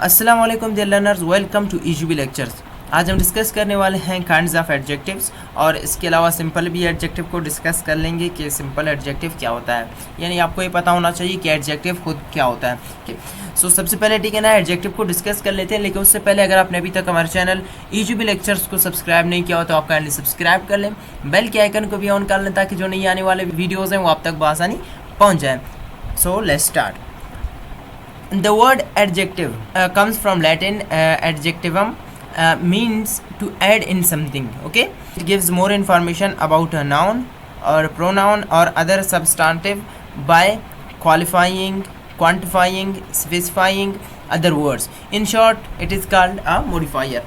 अस्सलाम वालेकुम dear learners, welcome to EGB lectures. आज हम डिस्कस करने वाले हैं काइंड्स ऑफ एडजेक्टिव्स और इसके अलावा सिंपल भी एडजेक्टिव को डिस्कस कर लेंगे कि सिंपल एडजेक्टिव क्या होता है। यानी आपको ये पता होना चाहिए कि एडजेक्टिव खुद क्या होता है। सबसे पहले ठीक है ना, एडजेक्टिव को डिस्कस कर लेते हैं। लेकिन उससे पहले अगर आपने अभी तक हमारे चैनल ईजीबी लेक्चर्स को सब्सक्राइब नहीं किया हो तो आप काइंडली सब्सक्राइब कर लें, बेल के आइकन को भी ऑन कर लें ताकि जो नई आने वाले वीडियोज़ हैं वो आप तक बआसानी पहुँच जाए। So let's start. The word adjective comes from Latin adjectivum, means to add in something. Okay, it gives more information about a noun or pronoun or other substantive by qualifying, quantifying, specifying other words. In short, it is called a modifier.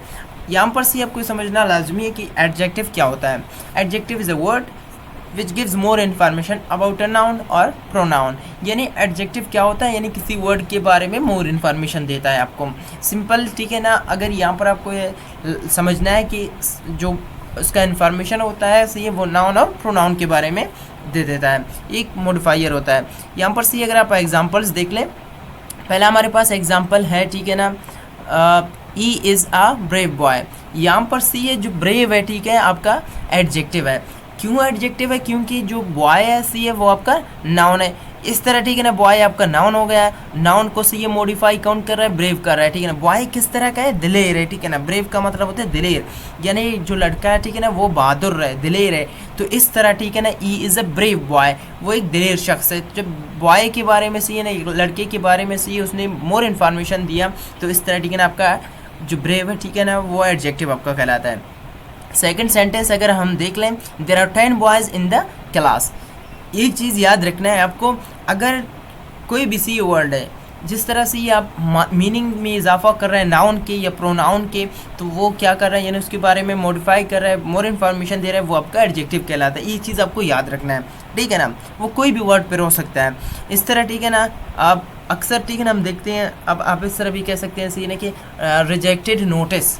यहाँ पर से आपको समझना लाजमी है कि adjective क्या होता है। Adjective is a word which gives more information about a noun और प्रोनाउन। यानी एडजेक्टिव क्या होता है, यानी किसी वर्ड के बारे में मोर इन्फॉर्मेशन देता है आपको। सिंपल ठीक है ना। अगर यहाँ पर आपको ये समझना है कि जो उसका इन्फॉर्मेशन होता है सही, वो नाउन और प्रोनाउन के बारे में दे देता है, एक मॉडिफायर होता है। यहाँ पर सही अगर आप एग्जांपल्स देख लें, पहला हमारे पास एग्जांपल है ठीक है ना, he is a brave boy. यहाँ पर सी है जो ब्रेव है ठीक है आपका एडजेक्टिव है। क्यों एडजेक्टिव है? क्योंकि जो बॉय है सी है वो आपका नाउन है। इस तरह ठीक है ना, बॉय आपका नाउन हो गया है। नाउन को सी ये मॉडिफाई काउंट कर रहा है, ब्रेव कर रहा है ठीक है ना। बॉय किस तरह का है? दिलेर है ठीक है ना। ब्रेव का मतलब होता है दिलेर, यानी जो लड़का है ठीक है ना वो बहादुर है, दिलेर है। तो इस तरह ठीक है ना, E is a brave boy, वो एक दिलेर शख्स है। जब बॉय के बारे में सी है ना, लड़के के बारे में सी उसने मोर इन्फॉर्मेशन दिया, तो इस तरह ठीक है ना आपका जो ब्रेव है ठीक है ना वो एडजेक्टिव आपका कहलाता है। सेकंड सेंटेंस अगर हम देख लें, there are 10 boys in the class. एक चीज़ याद रखना है आपको, अगर कोई भी सी वर्ड है जिस तरह से ये आप मीनिंग में इजाफा कर रहे हैं नाउन के या प्रोनाउन के, तो वो क्या कर रहा है, यानी उसके बारे में मॉडिफाई कर रहा है, मोर इन्फॉर्मेशन दे रहा है, वो आपका एडजेक्टिव कहलाता है। ये चीज़ आपको याद रखना है ठीक है ना। वो कोई भी वर्ड पर हो सकता है इस तरह ठीक है ना। आप अक्सर ठीक है ना हम देखते हैं, अब आप इस तरह भी कह सकते हैं सी ने कि रिजेक्टेड नोटिस।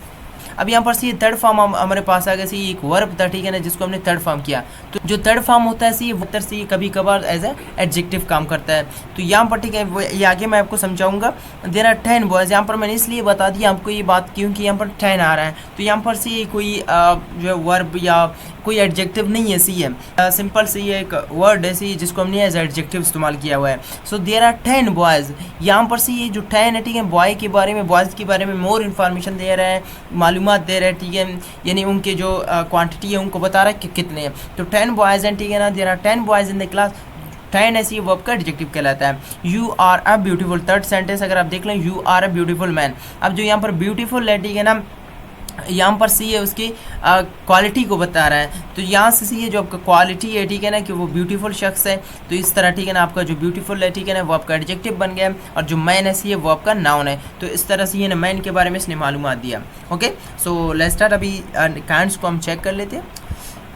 अब यहाँ पर सी थर्ड फॉर्म हमारे पास आ गया सी, एक वर्ब था ठीक है ना जिसको हमने थर्ड फॉर्म किया। तो जो थर्ड फॉर्म होता है सी वो सी कभी कभार एज ए एडजेक्टिव काम करता है। तो यहाँ पर ठीक है वो ये आगे मैं आपको समझाऊंगा। देयर आर 10 बॉयज़, यहाँ पर मैंने इसलिए बता दिया आपको ये बात क्योंकि यहाँ पर 10 आ रहा है। तो यहाँ पर सी कोई जो वर्ब या कोई एडजेक्टिव नहीं है सी है, सिंपल सी एक वर्ड है सी जिसको हमने एज एडजेक्टिव इस्तेमाल किया हुआ है। सो देयर आर 10 बॉयज़, यहाँ पर सी ये जो 10 है ठीक है, बॉय के बारे में, बॉयज़ के बारे में मोर इन्फॉर्मेशन दे रहा है, मालूमात दे रहा है ठीक है, यानी उनके जो क्वांटिटी है उनको बता रहा है कि कितने हैं। तो 10 बॉयज़ हैं ठीक है ना, there are 10 boys in the class. 10 ऐसी वर्ब का एडजेक्टिव कहलाता है। You are a beautiful, third sentence अगर आप देख लें, you are a beautiful man. अब जो यहाँ पर ब्यूटीफुल है ठीक है ना, यहाँ पर सी है उसकी क्वालिटी को बता रहा है। तो यहाँ से सी है जो आपका क्वालिटी है ठीक है ना कि वो ब्यूटीफुल शख्स है। तो इस तरह ठीक है ना आपका जो ब्यूटीफुल है ठीक है ना वो आपका एडजेक्टिव बन गया है, और जो मैन है सी है वो आपका नाउन है। तो इस तरह से ये ना मैन के बारे में इसने मालूमात दिया। Okay, so let's start. अभी काइंड्स को हम चेक कर लेते हैं।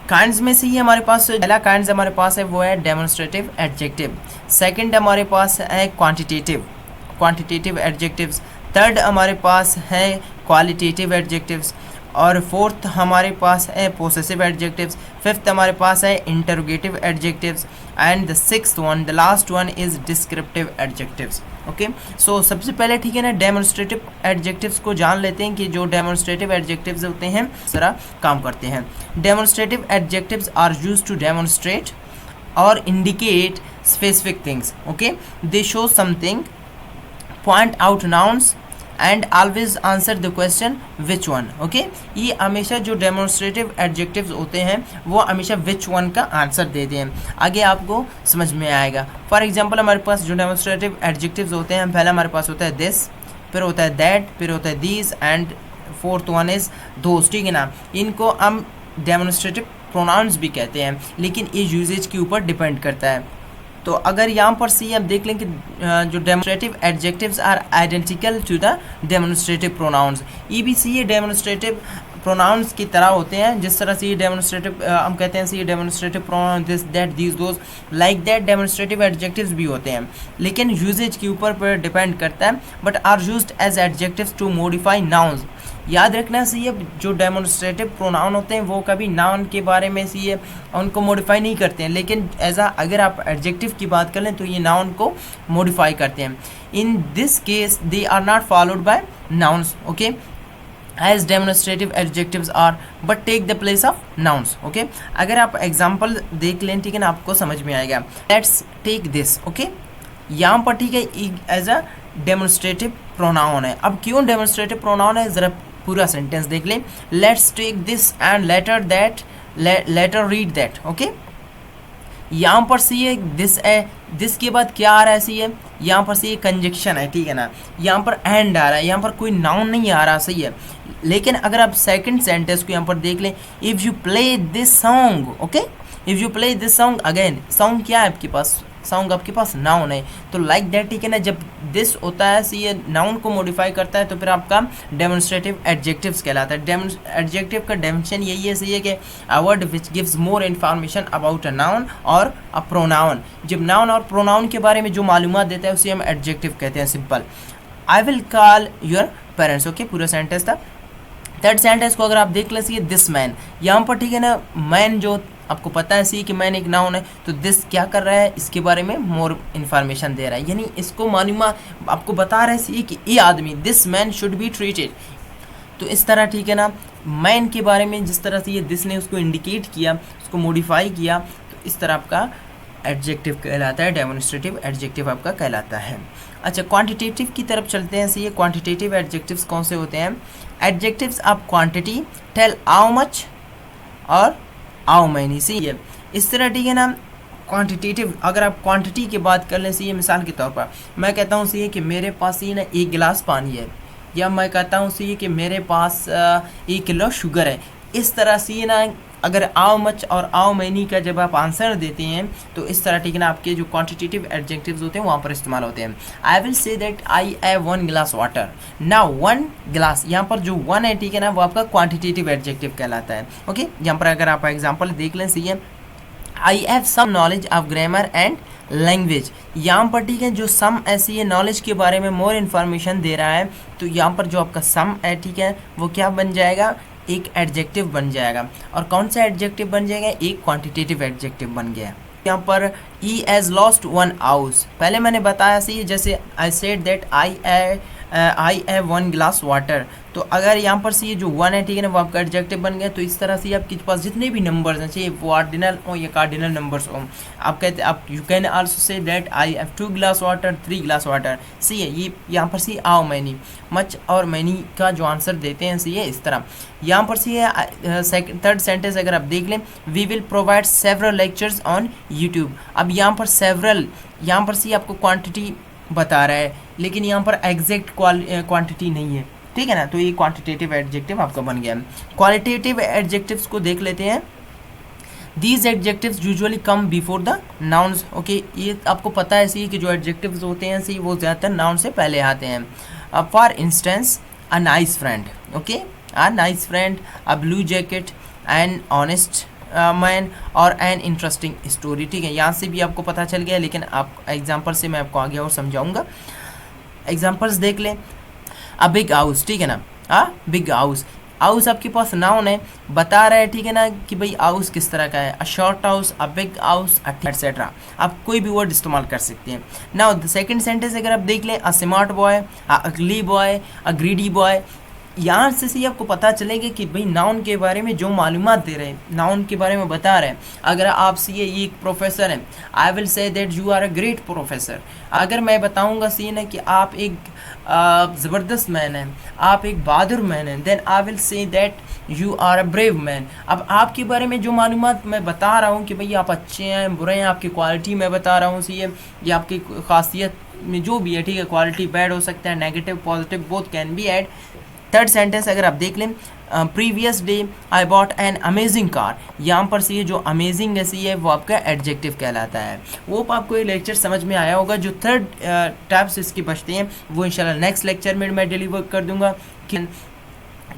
काइंड्स में से ही हमारे पास पहला काइंड्स हमारे पास है वो है डेमोन्स्ट्रेटिव एडजेक्टिव। सेकंड हमारे पास है क्वांटिटेटिव एडजेक्टिव्स। थर्ड हमारे पास है क्वालिटेटिव एडजेक्टिव्स, और फोर्थ हमारे पास है पोसेसिव एडजेक्टिव्स। फिफ्थ हमारे पास है interrogative adjectives, and the sixth one, the last one is descriptive adjectives. Okay, so सबसे पहले ठीक है ना डेमोन्स्ट्रेटिव एडजेक्टिव्स को जान लेते हैं कि जो डेमोन्स्ट्रेटिव एडजेक्टिव्स होते हैं किस तरह काम करते हैं। Demonstrative adjectives are used to demonstrate और indicate specific things. Okay, they show something, point out nouns and always answer the question which one। Okay, ये हमेशा जो डेमोन्स्ट्रेटिव एडजेक्टिव्स होते हैं वो हमेशा which one का आंसर देते हैं। आगे आपको समझ में आएगा। फॉर एग्जांपल हमारे पास जो डेमोन्स्ट्रेटिव एडजेक्टिव्स होते हैं, पहला हमारे पास होता है दिस, फिर होता है दैट, फिर होता है these, and fourth one is दोस्त ठीक है ना। इनको हम डेमोन्स्ट्रेटिव प्रोनाउंस भी कहते हैं, लेकिन ये यूजेज के ऊपर डिपेंड करता है। तो अगर यहाँ पर सी आप देख लें कि जो demonstrative adjectives are identical to the demonstrative pronouns, ये भी सी है डेमोन्स्ट्रेटिव प्रोनाउंस की तरह होते हैं, जिस तरह से ये डेमोन्स्ट्रेटिव हम कहते हैं ये demonstrative pronoun this that these those like that demonstrative adjectives भी होते हैं, लेकिन यूजेज के ऊपर पर डिपेंड करता है, but are used as adjectives to modify nouns. याद रखना चाहिए जो डेमोन्स्ट्रेटिव प्रोनाउन होते हैं वो कभी नाउन के बारे में सी है उनको मॉडिफाई नहीं करते हैं, लेकिन अगर आप एडजेक्टिव की बात कर लें तो ये नाउन को मॉडिफाई करते हैं। In this case they are not followed by nouns, okay, as demonstrative adjectives are but take the place of nouns, okay. अगर आप एग्जाम्पल देख लें, ठीक है ना, आपको समझ में आएगा। लेट्स टेक दिस, ओके, यहाँ पर ठीक है एज अ डेमोन्स्ट्रेटिव प्रोनाउन है। अब क्यों डेमोन्स्ट्रेटिव प्रोनाउन है, ज़रा पूरा सेंटेंस देख लें। Let's take this and letter that, letter read that, okay. यहाँ पर सी है दिस है, दिस के बाद क्या आ रहा है सी है, यहाँ पर सी कंजक्शन है, ठीक है ना, यहाँ पर एंड आ रहा है, यहाँ पर कोई नाउन नहीं आ रहा, सही है। लेकिन अगर आप सेकंड सेंटेंस को यहाँ पर देख लें, if you play this song, okay, if you play this song again, song क्या है आपके पास, सॉन्ग आपके पास नाउन है, तो लाइक दैट, ठीक है ना, जब दिस होता है सी ये नाउन को मॉडिफाई करता है तो फिर आपका डेमोन्स्ट्रेटिव एडजेक्टिव्स कहलाता है। एडजेक्टिव का डेफिनेशन यही है सही है कि a word which gives more information about a noun और अ प्रोनाउन। जब नाउन और प्रोनाउन के बारे में जो मालूमात देता है उसे हम एडजेक्टिव कहते हैं, simple. I will call your parents, okay, पूरा सेंटेंस था। थर्ड सेंटेंस को अगर आप देख लें, दिस मैन, यहाँ पर ठीक है ना, मैन जो आपको पता है सी कि मैन एक नाउन है, तो दिस क्या कर रहा है, इसके बारे में मोर इन्फॉर्मेशन दे रहा है, यानी इसको मालूमात आपको बता रहा है सी कि ये आदमी, this man should be treated. तो इस तरह ठीक है ना, मैन के बारे में जिस तरह से ये दिस ने उसको इंडिकेट किया, उसको मॉडिफाई किया, तो इस तरह आपका एडजेक्टिव कहलाता है, डेमोन्स्ट्रेटिव एडजेक्टिव आपका कहलाता है। अच्छा, क्वांटिटेटिव की तरफ चलते हैं। ये क्वांटिटेटिव एडजेक्टिव्स कौन से होते हैं? Adjectives of quantity tell how much और हाउ मैनी, सी है इस तरह, ठीक है ना। क्वांटिटेटिव, अगर आप क्वांटिटी की बात कर लें, सी मिसाल के तौर पर मैं कहता हूँ सी कि मेरे पास ये ना 1 गिलास पानी है, या मैं कहता हूँ सी कि मेरे पास 1 किलो शुगर है। इस तरह से ना अगर हाउ मच और हाउ मैनी का जब आप आंसर देते हैं तो इस तरह ठीक है ना, आपके जो क्वांटिटेटिव एडजेक्टिव्स होते हैं वहाँ पर इस्तेमाल होते हैं। I will say that I have 1 गिलास वाटर। नाउ 1 गिलास, यहाँ पर जो 1 है ठीक है ना, वो आपका क्वांटिटेटिव एडजेक्टिव कहलाता है। ओके, यहाँ पर अगर आप एग्जाम्पल देख लें, सी है I have some knowledge of grammar and language. यहाँ पर ठीक है जो सम ऐसी है नॉलेज के बारे में मोर इन्फॉर्मेशन दे रहा है, तो यहाँ पर जो आपका सम है ठीक है वो क्या बन जाएगा, एक एडजेक्टिव बन जाएगा। और कौन सा एडजेक्टिव बन जाएगा, एक क्वांटिटेटिव एडजेक्टिव बन गया। यहाँ पर ही हैज़ लॉस्ट 1 हाउस, पहले मैंने बताया सी जैसे I said that I have 1 गिलास वाटर, तो अगर यहाँ पर से ये जो 1 है ठीक है ना वो आपका एडजेक्टिव बन गया। तो इस तरह से आपके पास जितने भी नंबर्स हैं, चाहिए वो ऑर्डिनल हो या कार्डिनल नंबर्स हो, आप कहते आप you can also say that I have 2 गिलास वाटर, 3 गिलास वाटर। सी है ये यहाँ पर सी हाउ मैनी, मच और मैनी का जो आंसर देते हैं सी है इस तरह। यहाँ पर सी है थर्ड सेंटेंस अगर आप देख लें, we will provide several lectures on YouTube. अब यहाँ पर सेवरल, यहाँ पर सी आपको क्वान्टिटी बता रहा है, लेकिन यहाँ पर एग्जैक्ट क्वांटिटी नहीं है, ठीक है ना। तो ये क्वांटिटेटिव एडजेक्टिव आपका बन गया। क्वालिटेटिव एडजेक्टिव्स को देख लेते हैं। These adjectives usually come before the nouns. Okay, ये आपको पता है सी कि जो एडजेक्टिव्स होते हैं सी वो ज़्यादातर नाउन से पहले आते हैं। For instance a nice friend, okay, a nice friend, a blue jacket, an honest man और एन इंटरेस्टिंग स्टोरी। ठीक है, यहाँ से भी आपको पता चल गया, लेकिन आप एग्जाम्पल से मैं आपको आगे और समझाऊंगा। एग्जाम्पल्स देख लें। अ बिग हाउस, ठीक है ना, बिग हाउस, हाउस आपके पास नाउन है, बता रहा है ठीक है ना कि भाई हाउस किस तरह का है, a short house, a big house, etcetera. आप कोई भी वर्ड इस्तेमाल कर सकते हैं। नाउ द सेकंड सेंटेंस अगर आप देख लें, अ स्मार्ट बॉय, अ अगली बॉय, अ ग्रीडी बॉय। यहाँ से ही आपको पता चलेगा कि भाई नाउन के बारे में जो मालूमात दे रहे हैं, नाउन के बारे में बता रहे हैं। अगर आप सी ये एक प्रोफेसर हैं, I will say that you are a great professor. अगर मैं बताऊंगा सी ने कि आप एक ज़बरदस्त मैन हैं, आप एक बहादुर मैन हैं, then I will say that you are a brave man. अब आपके बारे में जो मालूमात मैं बता रहा हूँ कि भाई आप अच्छे हैं बुरे हैं, आपकी क्वालिटी मैं बता रहा हूँ सी ये आपकी खासियत में जो भी है, ठीक है, क्वालिटी बैड हो सकता है, negative positive both can be add. Third sentence अगर आप देख लें, previous day I bought an amazing car. यहाँ पर से ये जो अमेजिंग ऐसी है वो आपका एडजेक्टिव कहलाता है। वो आपको ये लेक्चर समझ में आया होगा। जो थर्ड टाइप्स इसकी बचते हैं वो इंशाल्लाह नेक्स्ट लेक्चर में मैं डिलीवर कर दूंगा।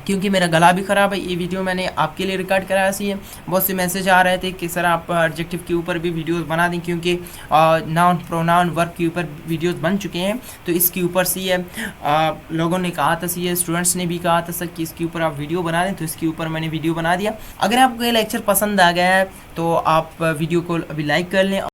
क्योंकि मेरा गला भी ख़राब है। ये वीडियो मैंने आपके लिए रिकॉर्ड कराया सी है। बहुत से मैसेज आ रहे थे कि सर आप एडजेक्टिव के ऊपर भी वीडियोस बना दें, क्योंकि नाउन प्रोनाउन वर्ब के ऊपर वीडियोस बन चुके हैं, तो इसके ऊपर सी है लोगों ने कहा था, सी है स्टूडेंट्स ने भी कहा था सर कि इसके ऊपर आप वीडियो बना दें, तो इसके ऊपर मैंने वीडियो बना दिया। अगर आपको ये लेक्चर पसंद आ गया है तो आप वीडियो को अभी लाइक कर लें